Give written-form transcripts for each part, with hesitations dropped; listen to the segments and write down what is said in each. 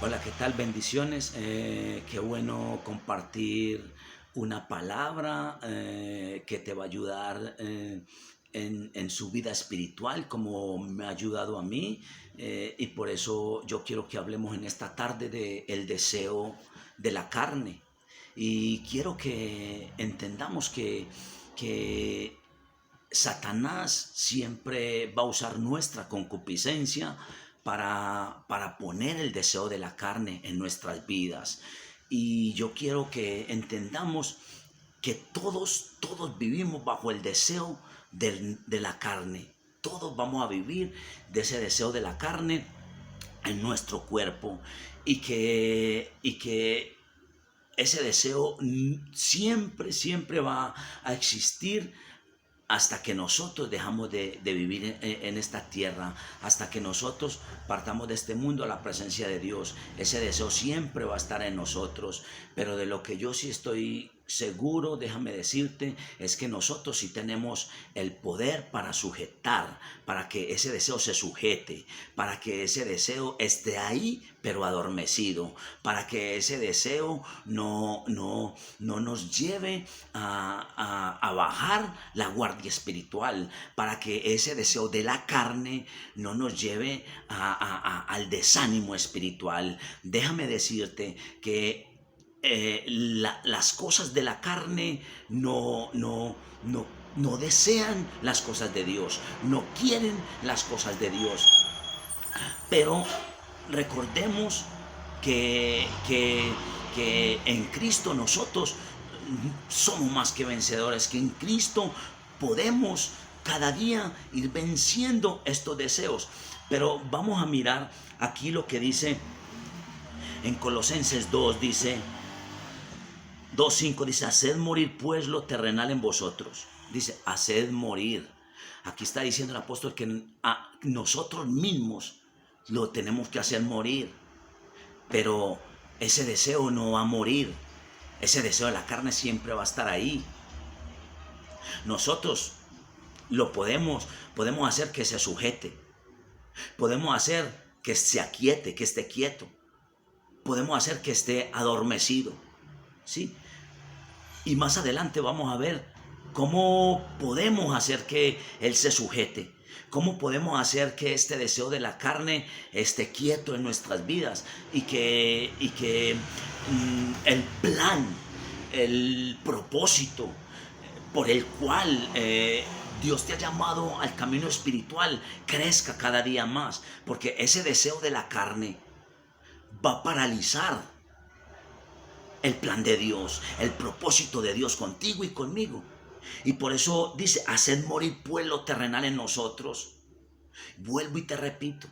Hola, ¿qué tal? Bendiciones. Qué bueno compartir una palabra que te va a ayudar en su vida espiritual, como me ha ayudado a mí. Y por eso yo quiero que hablemos en esta tarde de el deseo de la carne. Y quiero que entendamos que Satanás siempre va a usar nuestra concupiscencia para poner el deseo de la carne en nuestras vidas. Y yo quiero que entendamos que todos vivimos bajo el deseo de la carne. Todos vamos a vivir de ese deseo de la carne en nuestro cuerpo. Y que ese deseo siempre va a existir hasta que nosotros dejamos de vivir en esta tierra, hasta que nosotros partamos de este mundo a la presencia de Dios. Ese deseo siempre va a estar en nosotros, pero de lo que yo sí estoy seguro, déjame decirte, es que nosotros sí tenemos el poder para sujetar, para que ese deseo se sujete, para que ese deseo esté ahí, pero adormecido, para que ese deseo no nos lleve a bajar la guardia espiritual, para que ese deseo de la carne no nos lleve al desánimo espiritual. Déjame decirte que las cosas de la carne no desean las cosas de Dios, no quieren las cosas de Dios. Pero recordemos que en Cristo nosotros somos más que vencedores, que en Cristo podemos cada día ir venciendo estos deseos. Pero vamos a mirar aquí lo que dice en Colosenses 2, dice 2:5, dice: haced morir pues lo terrenal en vosotros. Dice, haced morir. Aquí está diciendo el apóstol que a nosotros mismos lo tenemos que hacer morir. Pero ese deseo no va a morir. Ese deseo de la carne siempre va a estar ahí. Nosotros podemos hacer que se sujete. Podemos hacer que se aquiete, que esté quieto. Podemos hacer que esté adormecido. ¿Sí? Y más adelante vamos a ver cómo podemos hacer que Él se sujete. ¿Cómo podemos hacer que este deseo de la carne esté quieto en nuestras vidas? Y que el plan, el propósito por el cual Dios te ha llamado al camino espiritual crezca cada día más. Porque ese deseo de la carne va a paralizar el plan de Dios, el propósito de Dios contigo y conmigo. Y por eso dice, haced morir pues lo terrenal en nosotros. Vuelvo y te repito,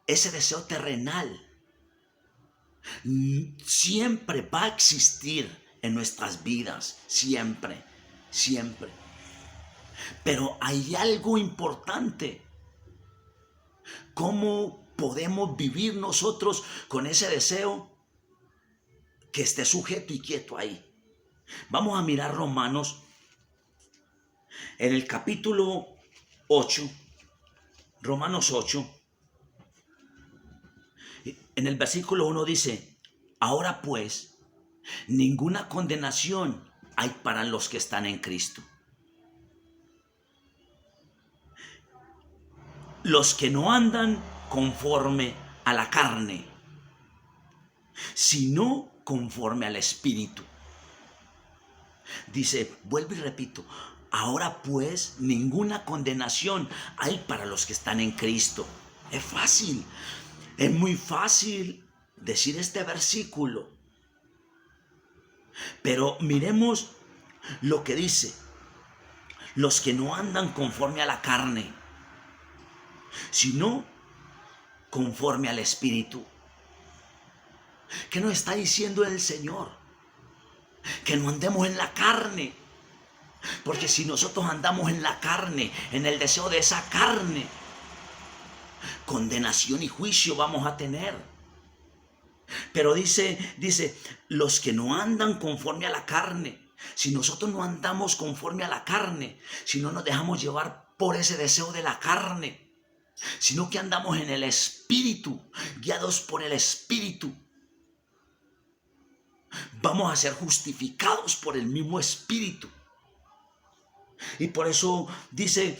ese deseo terrenal siempre va a existir en nuestras vidas, siempre, siempre. Pero hay algo importante. ¿Cómo podemos vivir nosotros con ese deseo que esté sujeto y quieto ahí? Vamos a mirar Romanos en el capítulo 8, Romanos 8, en el versículo 1 dice: ahora pues, ninguna condenación hay para los que están en Cristo. Los que no andan conforme a la carne, sino conforme al Espíritu. Dice, vuelvo y repito, ahora pues ninguna condenación hay para los que están en Cristo. Es fácil, es muy fácil decir este versículo. Pero miremos lo que dice: los que no andan conforme a la carne, sino conforme al Espíritu. ¿Qué nos está diciendo el Señor? Que no andemos en la carne. Porque si nosotros andamos en la carne, en el deseo de esa carne, condenación y juicio vamos a tener. Pero dice, los que no andan conforme a la carne. Si nosotros no andamos conforme a la carne, si no nos dejamos llevar por ese deseo de la carne, sino que andamos en el Espíritu, guiados por el Espíritu. Vamos a ser justificados por el mismo Espíritu. Y por eso dice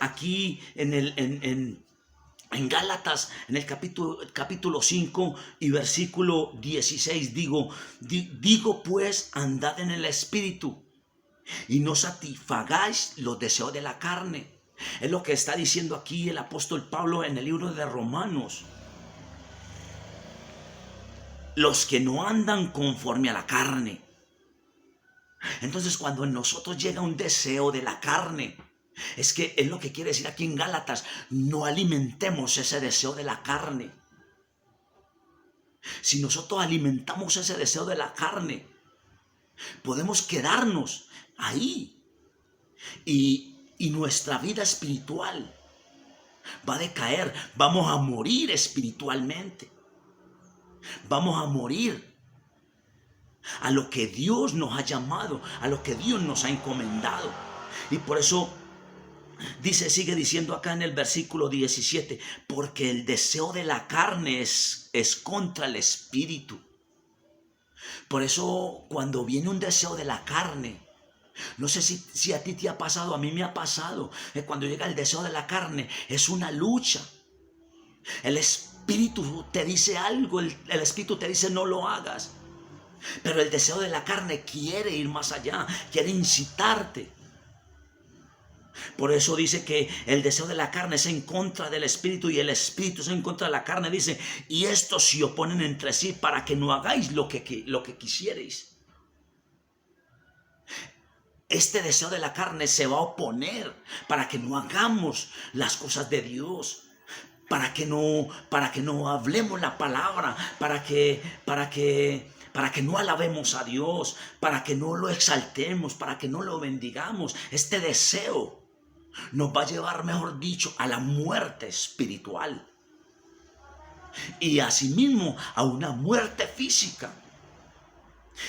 aquí en Gálatas, en el capítulo 5 y versículo 16, digo pues, andad en el Espíritu y no satisfagáis los deseos de la carne. Es lo que está diciendo aquí el apóstol Pablo en el libro de Romanos. Los que no andan conforme a la carne. Entonces, cuando en nosotros llega un deseo de la carne, es lo que quiere decir aquí en Gálatas, no alimentemos ese deseo de la carne. Si nosotros alimentamos ese deseo de la carne, podemos quedarnos ahí y nuestra vida espiritual va a decaer, vamos a morir espiritualmente, vamos a morir a lo que Dios nos ha llamado, a lo que Dios nos ha encomendado. Y por eso sigue diciendo acá en el versículo 17, porque el deseo de la carne es contra el espíritu. Por eso cuando viene un deseo de la carne, no sé si a ti te ha pasado, a mí me ha pasado, cuando llega el deseo de la carne, es una lucha. El espíritu te dice algo, el espíritu te dice no lo hagas. Pero el deseo de la carne quiere ir más allá, quiere incitarte. Por eso dice que el deseo de la carne es en contra del espíritu y el espíritu es en contra de la carne. Dice, y estos se oponen entre sí para que no hagáis lo que quisierais. Este deseo de la carne se va a oponer para que no hagamos las cosas de Dios. Para que no hablemos la palabra, para que no alabemos a Dios, para que no lo exaltemos, para que no lo bendigamos. Este deseo nos va a llevar, mejor dicho, a la muerte espiritual y asimismo a una muerte física.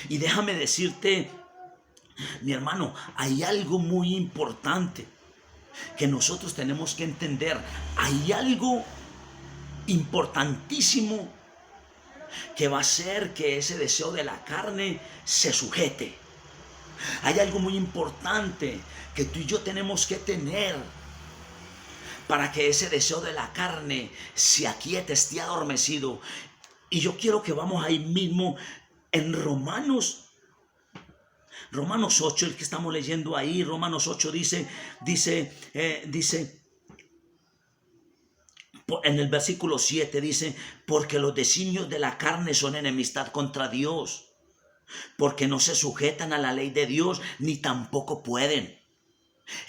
Y déjame decirte, mi hermano, hay algo muy importante que nosotros tenemos que entender. Hay algo importantísimo que va a hacer que ese deseo de la carne se sujete. Hay algo muy importante que tú y yo tenemos que tener para que ese deseo de la carne se aquiete, esté adormecido. Y yo quiero que vamos ahí mismo en Romanos 8, el que estamos leyendo ahí. Romanos 8 dice en el versículo 7 dice, porque los designios de la carne son enemistad contra Dios, porque no se sujetan a la ley de Dios, ni tampoco pueden.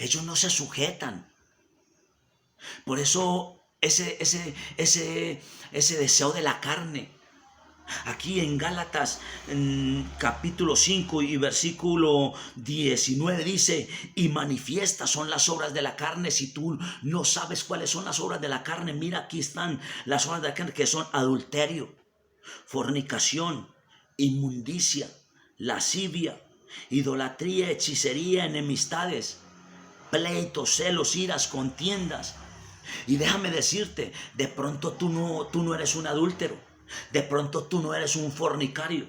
Ellos no se sujetan. Por eso ese deseo de la carne. Aquí en Gálatas capítulo 5 y versículo 19 dice, y manifiestas son las obras de la carne. Si tú no sabes cuáles son las obras de la carne, mira, aquí están las obras de la carne, que son adulterio, fornicación, inmundicia, lascivia, idolatría, hechicería, enemistades, pleitos, celos, iras, contiendas. Y déjame decirte, de pronto tú no eres un adúltero. De pronto tú no eres un fornicario,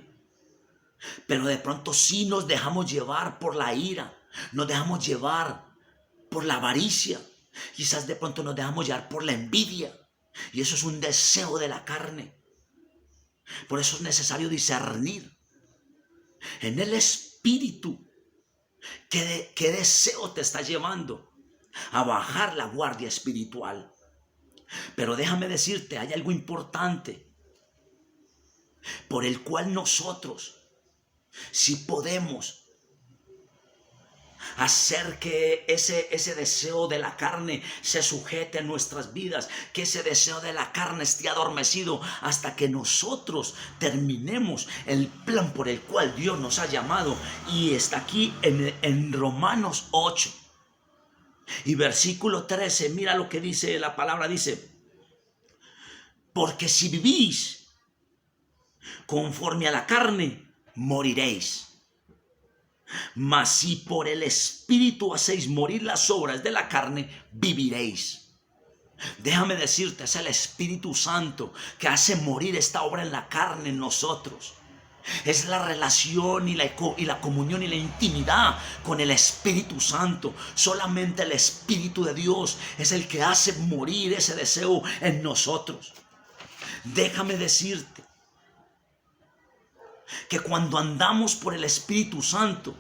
pero de pronto sí nos dejamos llevar por la ira, nos dejamos llevar por la avaricia, quizás de pronto nos dejamos llevar por la envidia, y eso es un deseo de la carne. Por eso es necesario discernir en el espíritu qué deseo te está llevando a bajar la guardia espiritual. Pero déjame decirte, hay algo importante por el cual nosotros sí podemos hacer que ese deseo de la carne se sujete a nuestras vidas, que ese deseo de la carne esté adormecido hasta que nosotros terminemos el plan por el cual Dios nos ha llamado. Y está aquí en Romanos 8 y versículo 13. Mira lo que dice la palabra, dice, porque si vivís conforme a la carne, moriréis. Mas si por el Espíritu hacéis morir las obras de la carne, viviréis. Déjame decirte, es el Espíritu Santo que hace morir esta obra en la carne en nosotros. Es la relación y la comunión y la intimidad con el Espíritu Santo. Solamente el Espíritu de Dios es el que hace morir ese deseo en nosotros. Déjame decirte que cuando andamos por el Espíritu Santo,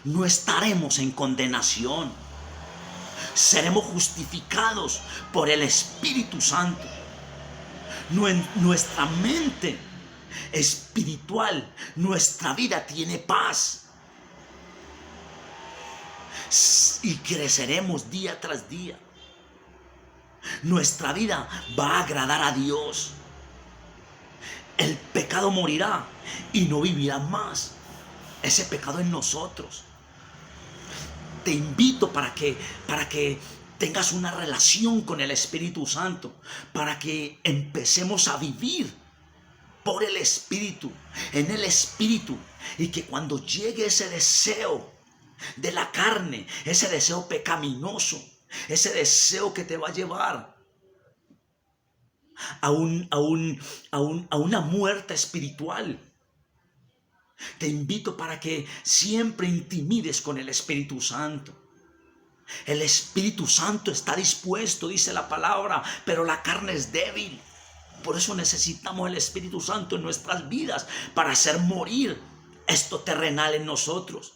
no estaremos en condenación. Seremos justificados por el Espíritu Santo. Nuestra mente espiritual, nuestra vida tiene paz. Y creceremos día tras día. Nuestra vida va a agradar a Dios. El pecado morirá y no vivirá más. Ese pecado en nosotros. Te invito para que tengas una relación con el Espíritu Santo, para que empecemos a vivir por el Espíritu, en el Espíritu, y que cuando llegue ese deseo de la carne, ese deseo pecaminoso, ese deseo que te va a llevar a una muerte espiritual, te invito para que siempre intimides con el Espíritu Santo. El Espíritu Santo está dispuesto, dice la palabra, pero la carne es débil. Por eso necesitamos el Espíritu Santo en nuestras vidas para hacer morir esto terrenal en nosotros.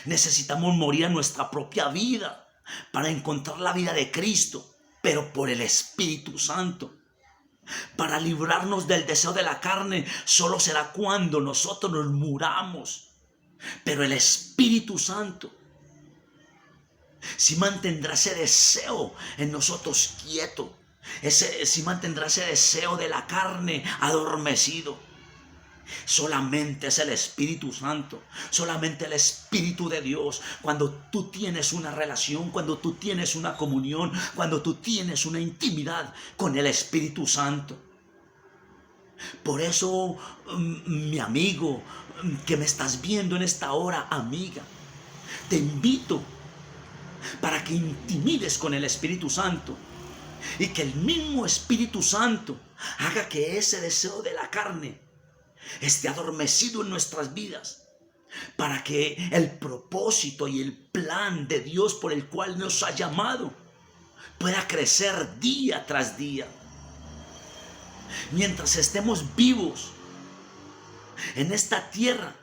Necesitamos morir a nuestra propia vida para encontrar la vida de Cristo, pero por el Espíritu Santo. Para librarnos del deseo de la carne solo será cuando nosotros nos muramos. Pero el Espíritu Santo sí mantendrá ese deseo en nosotros quieto. Sí mantendrá ese deseo de la carne adormecido. Solamente es el Espíritu Santo, solamente el Espíritu de Dios. Cuando tú tienes una relación, cuando tú tienes una comunión, cuando tú tienes una intimidad con el Espíritu Santo. Por eso, mi amigo, que me estás viendo en esta hora, amiga, te invito para que intimides con el Espíritu Santo y que el mismo Espíritu Santo haga que ese deseo de la carne esté adormecido en nuestras vidas, para que el propósito y el plan de Dios por el cual nos ha llamado pueda crecer día tras día. Mientras estemos vivos en esta tierra,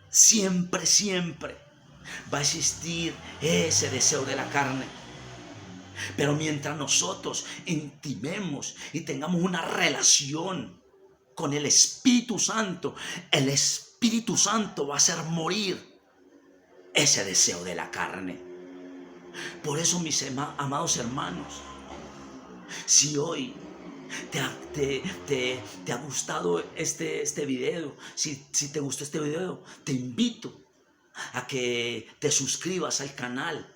siempre va a existir ese deseo de la carne. Pero mientras nosotros intimemos y tengamos una relación con el Espíritu Santo, el Espíritu Santo va a hacer morir ese deseo de la carne. Por eso, mis amados hermanos, si hoy te ha gustado este video, si te gustó este video, te invito a que te suscribas al canal,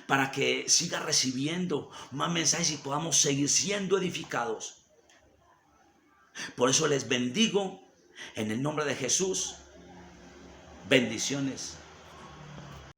para que siga recibiendo más mensajes y podamos seguir siendo edificados. Por eso les bendigo en el nombre de Jesús. Bendiciones.